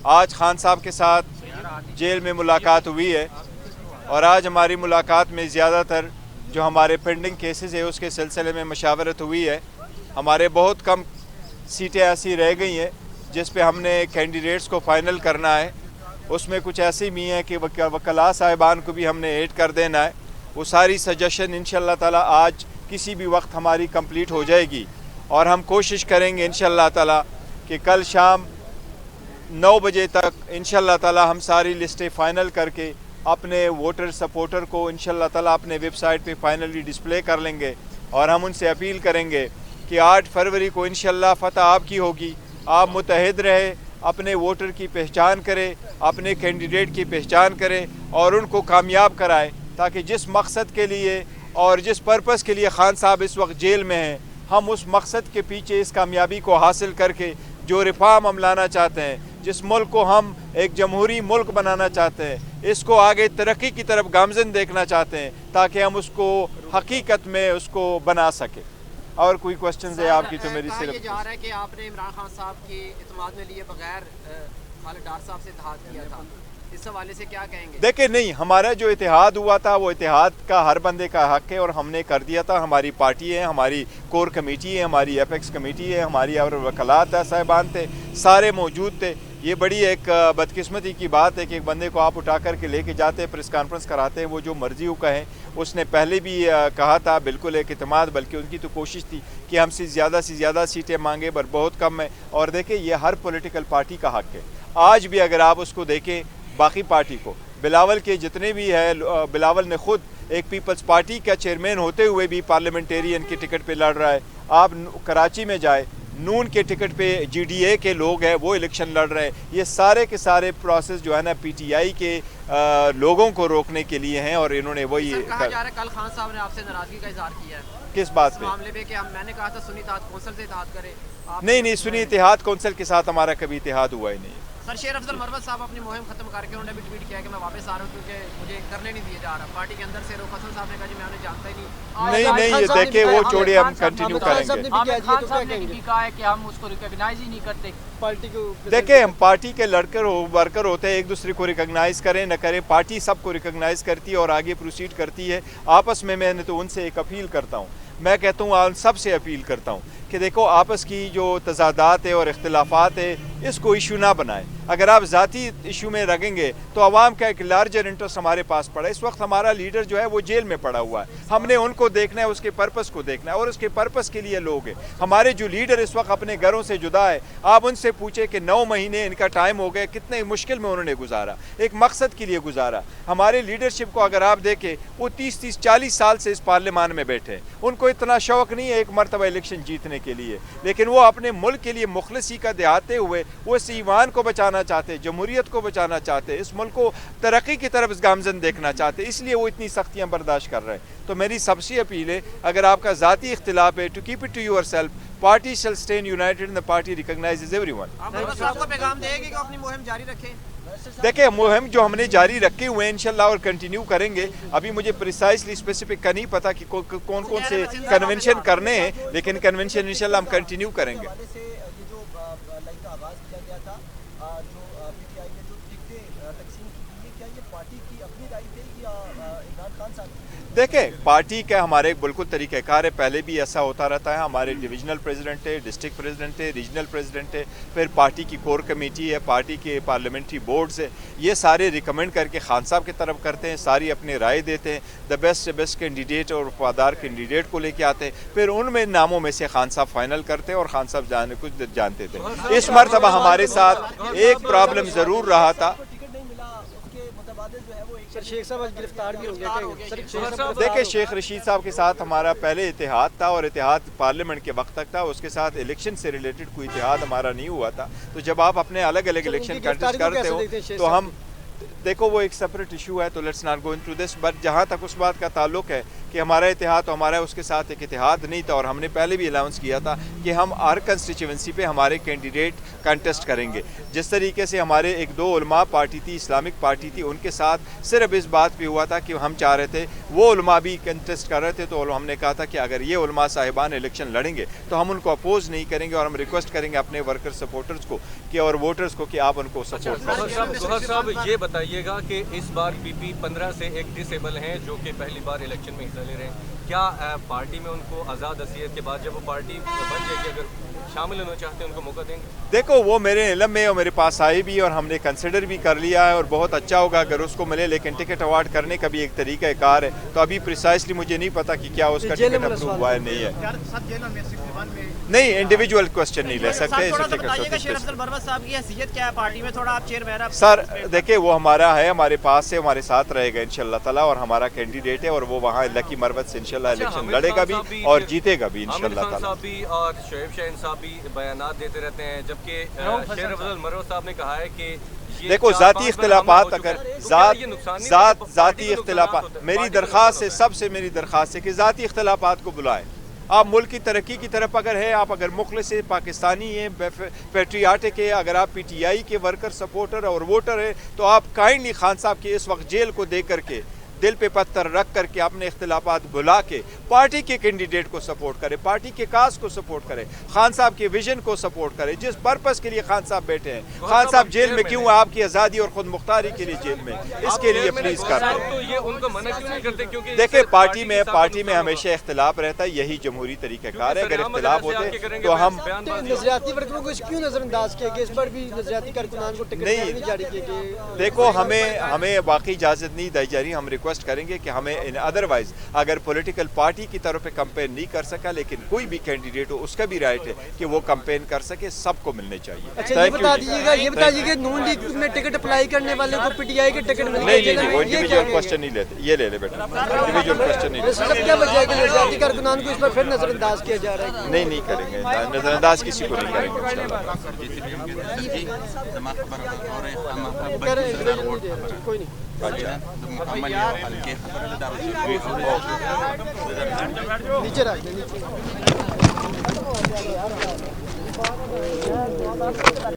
آج خان صاحب کے ساتھ جیل میں ملاقات ہوئی ہے اور آج ہماری ملاقات میں زیادہ تر جو ہمارے پینڈنگ کیسز ہے اس کے سلسلے میں مشاورت ہوئی ہے. ہمارے بہت کم سیٹیں ایسی رہ گئی ہیں جس پہ ہم نے کینڈیڈیٹس کو فائنل کرنا ہے. اس میں کچھ ایسی بھی ہیں کہ وکلاء صاحبان کو بھی ہم نے ایڈ کر دینا ہے. وہ ساری سجیشن انشاءاللہ تعالی آج کسی بھی وقت ہماری کمپلیٹ ہو جائے گی اور ہم کوشش کریں گے انشاءاللہ تعالی کہ کل شام 9 بجے تک انشاءاللہ تعالی ہم ساری لسٹیں فائنل کر کے اپنے ووٹر سپورٹر کو انشاءاللہ تعالی اپنے ویب سائٹ پہ فائنلی ڈسپلے کر لیں گے اور ہم ان سے اپیل کریں گے کہ 8 فروری کو انشاءاللہ فتح آپ کی ہوگی. آپ متحد رہے, اپنے ووٹر کی پہچان کرے, اپنے کینڈیڈیٹ کی پہچان کرے اور ان کو کامیاب کرائے تاکہ جس مقصد کے لیے اور جس پرپس کے لیے خان صاحب اس وقت جیل میں ہیں ہم اس مقصد کے پیچھے اس کامیابی کو حاصل کر کے جو ریفارم ہم لانا چاہتے ہیں, جس ملک کو ہم ایک جمہوری ملک بنانا چاہتے ہیں, اس کو آگے ترقی کی طرف گامزن دیکھنا چاہتے ہیں تاکہ ہم اس کو حقیقت میں اس کو بنا سکیں. اور کوئی کوشچنز ہے آپ کی تو میری صرف یہ جا رہا ہے کہ آپ نے عمران خان صاحب کی اعتماد میں لیے بغیر خالد ڈار صاحب سے اتحاد کیا تھا, اس حوالے سے کیا کہیں گے؟ دیکھیں نہیں, ہمارا جو اتحاد ہوا تھا وہ اتحاد کا ہر بندے کا حق ہے اور ہم نے کر دیا تھا. ہماری پارٹی ہے, ہماری کور کمیٹی ہے, ہماری ایپیکس کمیٹی ہے, ہماری اور وکلاء صاحبان تھے, سارے موجود تھے. یہ بڑی ایک بدقسمتی کی بات ہے کہ ایک بندے کو آپ اٹھا کر کے لے کے جاتے ہیں, پریس کانفرنس کراتے ہیں, وہ جو مرضی وہ کہیں. اس نے پہلے بھی کہا تھا بالکل ایک اعتماد, بلکہ ان کی تو کوشش تھی کہ ہم سے زیادہ سیٹیں مانگے پر بہت کم ہے. اور دیکھیں یہ ہر پولیٹیکل پارٹی کا حق ہے. آج بھی اگر آپ اس کو دیکھیں باقی پارٹی کو, بلاول کے جتنے بھی ہے, بلاول نے خود ایک پیپلز پارٹی کا چیئرمین ہوتے ہوئے بھی پارلیمنٹیرین کی ٹکٹ پہ لڑ رہا ہے. آپ کراچی میں جائے, نون کے ٹکٹ پہ جی ڈی اے کے لوگ ہیں وہ الیکشن لڑ رہے ہیں. یہ سارے کے سارے پروسیس جو ہے نا پی ٹی آئی کے لوگوں کو روکنے کے لیے ہیں اور انہوں نے وہی کہا جا رہا ہے کل خان صاحب نے آپ سے ناراضگی کا اظہار کیا ہے کس بات پہ معاملے پہ کہ میں نے کہا تھا سنی اتحاد کونسل سے اتحاد کرے. نہیں, سنی اتحاد کونسل کے ساتھ ہمارا کبھی اتحاد ہوا ہی نہیں. سر شیر افضل مروت صاحب اپنی مہم ختم کر کے انہوں نے بھی ٹویٹ کیا کہ میں واپس آ رہا ہوں کیونکہ مجھے کرنے نہیں دیا جا رہا. پارٹی کے اندر سے روح حسن صاحب نے کہا جی میں انہیں جانتا ہی نہیں, یہ دیکھیں وہ چھوڑیے, ہم کنٹینیو کریں گے. خان صاحب نے بھی کہا ہے کہ ہم اس کو ریکگنائز ہی نہیں کرتے پارٹی کو. دیکھیں ہم پارٹی کے ورکر ہوتے ہیں, ایک دوسرے کو ریکگنائز کریں نہ کریں, پارٹی سب کو ریکگنائز کرتی ہے اور آگے پروسیڈ کرتی ہے. آپس میں نے تو ان سے ایک اپیل کرتا ہوں, میں کہتا ہوں سب سے اپیل کرتا ہوں کہ دیکھو آپس کی جو تضادات ہے اور اختلافات ہے اس کو ایشو نہ بنائیں. اگر آپ ذاتی ایشو میں رکھیں گے تو عوام کا ایک لارجر انٹرسٹ ہمارے پاس پڑا ہے. اس وقت ہمارا لیڈر جو ہے وہ جیل میں پڑا ہوا ہے, ہم نے ان کو دیکھنا ہے, اس کے پرپس کو دیکھنا ہے اور اس کے پرپس کے لیے لوگ ہیں. ہمارے جو لیڈر اس وقت اپنے گھروں سے جدا ہے, آپ ان سے پوچھیں کہ 9 مہینے ان کا ٹائم ہو گئے, کتنے مشکل میں انہوں نے گزارا, ایک مقصد کے لیے گزارا. ہمارے لیڈرشپ کو اگر آپ دیکھیں وہ 30-40 سال سے اس پارلیمان میں بیٹھے, ان کو اتنا شوق نہیں ہے ایک مرتبہ الیکشن جیتنے کے لیے, لیکن وہ اپنے ملک کے لیے مخلصی کا دہاتے ہوئے وہ اس ایمان کو بچانا چاہتے, جمہوریت کو بچانا چاہتے, اس ملک کو ترقی کی طرف گامزن دیکھنا چاہتے, اس لیے وہ اتنی سختیاں برداشت کر رہے ہیں. تو میری سب سے اپیل ہے اگر آپ کا ذاتی اختلاف ہے, to keep it to yourself, party shall stand united and the party recognizes everyone. آپ کو پیغام دے گی کہ اپنی مہم جاری رکھیں. دیکھیں مہم جو ہم نے جاری رکھے ہوئے ہیں انشاءاللہ اور کنٹینیو کریں گے. ابھی مجھے پریسائزلی اسپیسیفک کا نہیں پتا کہ کون سے کنونشن کرنے ہیں, لیکن کنونشن انشاءاللہ ہم کنٹینیو کریں گے. دیکھیں پارٹی کا ہمارے بالکل طریقہ کار ہے, پہلے بھی ایسا ہوتا رہتا ہے. ہمارے ڈویژنل پریزیڈنٹ ہے, ڈسٹرکٹ پریزیڈنٹ ہے, ریجنل پریزیڈنٹ ہے, پھر پارٹی کی کور کمیٹی ہے, پارٹی کے پارلیمنٹری بورڈز ہے, یہ سارے ریکمینڈ کر کے خان صاحب کی طرف کرتے ہیں, ساری اپنی رائے دیتے ہیں, دا بیسٹ کینڈیڈیٹ اور وفادار کینڈیڈیٹ کو لے کے آتے ہیں, پھر ان میں ناموں میں سے خان صاحب فائنل کرتے ہیں اور خان صاحب کچھ جانتے تھے. اس مرتبہ ہمارے ساتھ ایک پرابلم ضرور رہا تھا. دیکھیں شیخ رشید صاحب کے ساتھ ہمارا پہلے اتحاد تھا اور اتحاد پارلیمنٹ کے وقت تک تھا, اس کے ساتھ الیکشن سے ریلیٹڈ کوئی اتحاد ہمارا نہیں ہوا تھا. تو جب آپ اپنے الگ الگ الیکشن کنٹیسٹ کرتے ہو تو ہم دیکھو وہ ایک سپریٹ ایشو ہے, تو let's not go into this. But جہاں تک اس بات کا تعلق ہے کہ کہ ہمارا اتحاد تو ہمارا اس کے ساتھ ایک اتحاد نہیں تھا، اور ہم نے پہلے بھی اناؤنس کیا تھا کہ ہم ہر کنسٹیچوئنسی پہ ہمارے کینڈیڈیٹ کنٹیسٹ کریں گے. جس طریقے سے ہمارے ایک دو علماء پارٹی تھی، اسلامک پارٹی تھی، ان کے ساتھ صرف اس بات پہ ہوا تھا کہ ہم چاہ رہے تھے وہ علماء بھی کنٹیسٹ کر رہے تھے، تو ہم نے کہا تھا کہ اگر یہ علماء صاحبان الیکشن لڑیں گے تو ہم ان کو اپوز نہیں کریں گے، اور ہم ریکویسٹ کریں گے اپنے ورکر سپورٹرز کو کہ اور ووٹرز کو کہ آپ ان کو سپورٹ کریں. گوہر صاحب یہ بتائیے گا کہ اس بار پی پی 15 سے ایک ڈسیبل ہیں جو کہ پہلی بار الیکشن میں حصہ لے رہے ہیں، کیا پارٹی میں ان کو آزاد حیثیت کے بعد جب وہ پارٹی بن جائے گی اگر شامل ہونا چاہتے ہیں ان کو موقع دیں گے؟ دیکھو وہ میرے علم میں اور میرے پاس آئی بھی، اور ہم نے کنسیڈر بھی کر لیا ہے، اور بہت اچھا ہوگا اگر اس کو ملے، لیکن ٹکٹ اوارڈ کرنے کا بھی ایک طریقہ کار ہے، تو ابھی پریسائسلی مجھے نہیں پتا کہ کیا اس کا ٹکٹ اپروو ہوا ہے نہیں ہے. نہیں انڈیویجول کوسچن نہیں لے سکتے. شیر افضل مروت صاحب کی حیثیت کیا ہے پارٹی میں؟ تھوڑا آپ چیئرمین ہیں سر. دیکھیں وہ ہمارا ہے، ہمارے پاس سے ہمارے ساتھ رہے گا انشاءاللہ تعالیٰ، اور ہمارا کینڈیڈیٹ ہے، اور وہ وہاں لکی مروت سے انشاءاللہ الیکشن لڑے گا بھی اور جیتے گا بھی انشاءاللہ تعالیٰ. صاحب بھی اور شعیب شاہین صاحب بھی بیانات دیتے رہتے ہیں، جبکہ شیر افضل مروت صاحب نے کہا ہے کہ دیکھو ذاتی اختلافات، اگر ذاتی اختلافات، میری درخواست ہے، سب سے میری درخواست ہے کہ ذاتی اختلافات کو بلائیں. آپ ملک کی ترقی کی طرف اگر ہے، آپ اگر مخلص پاکستانی ہیں، پیٹریاٹک ہے، اگر آپ پی ٹی آئی کے ورکر سپورٹر اور ووٹر ہے، تو آپ کائنڈلی خان صاحب کی اس وقت جیل کو دیکھ کر کے، دل پہ پتھر رکھ کر کے، اپنے اختلافات بھلا کے پارٹی کے کینڈیڈیٹ کو سپورٹ کرے، پارٹی کے کاز کو سپورٹ کرے، خان صاحب کے ویژن کو سپورٹ کرے، جس پرپس کے لیے خان صاحب بیٹھے ہیں. خان صاحب جیل میں کیوں؟ آپ کی آزادی اور خود مختاری کے لیے جیل میں، اس کے لیے پلیز کرتے. دیکھیں پارٹی میں ہمیشہ اختلاف رہتا ہے، یہی جمہوری طریقہ کار ہے. اگر اختلاف ہوتے تو ہم نظریاتی ورکروں کو کیوں نظر انداز کیا گیا؟ اس پر بھی نظریاتی کارکنان کو ٹکٹ نہیں جاری کیے گئے. دیکھو ہمیں واقعی اجازت نہیں دی جا رہی. ہم ریکویسٹ کریں گے کہ ہمیں ادروائز اگر پولیٹیکل پارٹی کی طرف پہ کمپین نہیں کر سکا، لیکن کوئی بھی کینڈیڈیٹ ہو، اس کا بھی رائٹ ہے کہ وہ کمپین کر سکے، سب کو ملنے چاہیے. اچھا یہ بتا دیجیے گا نون لیگ میں ٹکٹ اپلائی کرنے والے کو پی ٹی آئی کے ٹکٹ مل گئے؟ نہیں وہ انڈیویجول کوسچن نہیں لیتے. یہ لے لے بیٹا، انڈیویجول کوسچن نہیں لیتے. کیا وجہ ہے کہ نظریاتی کارکنان کو اس پر پھر نظر انداز کیا جا رہا ہے؟ نہیں کریں گے نظر انداز، کسی کو نہیں کریں گے کوئی نہیں. نیچے رکھ دیں نیچے.